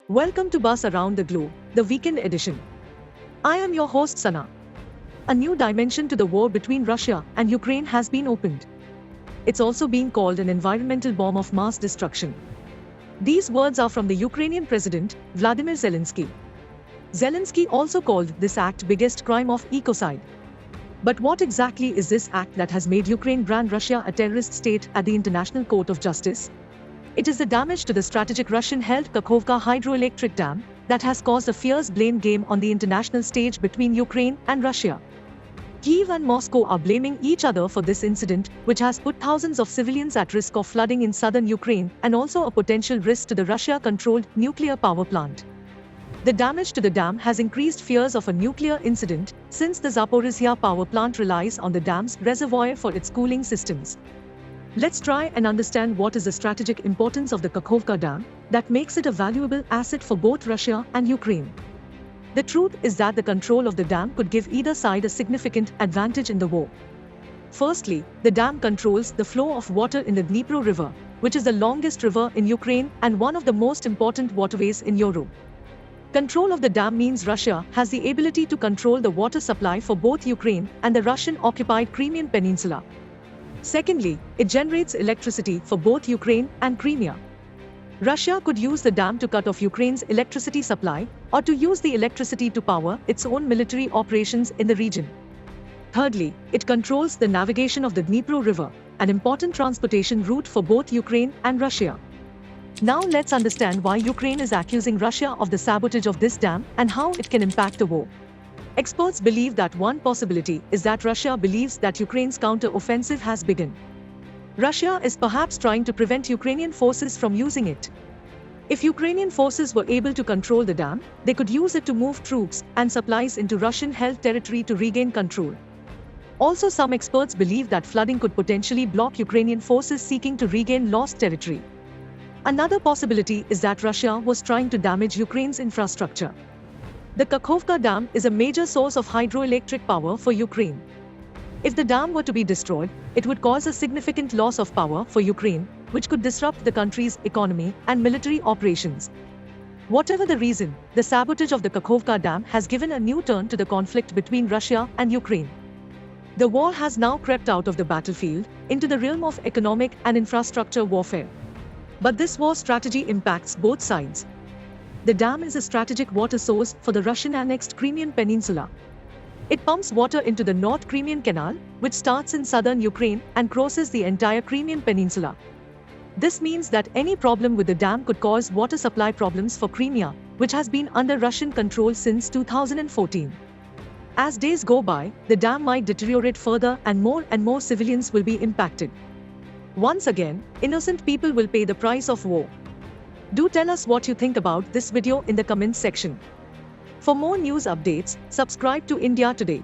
Welcome to Buzz Around the Globe, the weekend edition. I am your host Sana. A new dimension to the war between Russia and Ukraine has been opened. It's also being called an environmental bomb of mass destruction. These words are from the Ukrainian President, Volodymyr Zelensky. Zelensky also called this act biggest crime of ecocide. But what exactly is this act that has made Ukraine brand Russia a terrorist state at the International Court of Justice? It is the damage to the strategic Russian-held Kakhovka hydroelectric dam that has caused a fierce blame game on the international stage between Ukraine and Russia. Kyiv and Moscow are blaming each other for this incident, which has put thousands of civilians at risk of flooding in southern Ukraine and also a potential risk to the Russia-controlled nuclear power plant. The damage to the dam has increased fears of a nuclear incident, since the Zaporizhzhia power plant relies on the dam's reservoir for its cooling systems. Let's try and understand what is the strategic importance of the Kakhovka dam that makes it a valuable asset for both Russia and Ukraine. The truth is that the control of the dam could give either side a significant advantage in the war. Firstly, the dam controls the flow of water in the Dnipro River, which is the longest river in Ukraine and one of the most important waterways in Europe. Control of the dam means Russia has the ability to control the water supply for both Ukraine and the Russian-occupied Crimean Peninsula. Secondly, it generates electricity for both Ukraine and Crimea. Russia could use the dam to cut off Ukraine's electricity supply, or to use the electricity to power its own military operations in the region. Thirdly, it controls the navigation of the Dnipro River, an important transportation route for both Ukraine and Russia. Now let's understand why Ukraine is accusing Russia of the sabotage of this dam and how it can impact the war. Experts believe that one possibility is that Russia believes that Ukraine's counter-offensive has begun. Russia is perhaps trying to prevent Ukrainian forces from using it. If Ukrainian forces were able to control the dam, they could use it to move troops and supplies into Russian-held territory to regain control. Also, some experts believe that flooding could potentially block Ukrainian forces seeking to regain lost territory. Another possibility is that Russia was trying to damage Ukraine's infrastructure. The Kakhovka dam is a major source of hydroelectric power for Ukraine. If the dam were to be destroyed, it would cause a significant loss of power for Ukraine, which could disrupt the country's economy and military operations. Whatever the reason, the sabotage of the Kakhovka dam has given a new turn to the conflict between Russia and Ukraine. The war has now crept out of the battlefield into the realm of economic and infrastructure warfare. But this war strategy impacts both sides. The dam is a strategic water source for the Russian-annexed Crimean Peninsula. It pumps water into the North Crimean Canal, which starts in southern Ukraine and crosses the entire Crimean Peninsula. This means that any problem with the dam could cause water supply problems for Crimea, which has been under Russian control since 2014. As days go by, the dam might deteriorate further and more civilians will be impacted. Once again, innocent people will pay the price of war. Do tell us what you think about this video in the comments section. For more news updates, subscribe to India Today.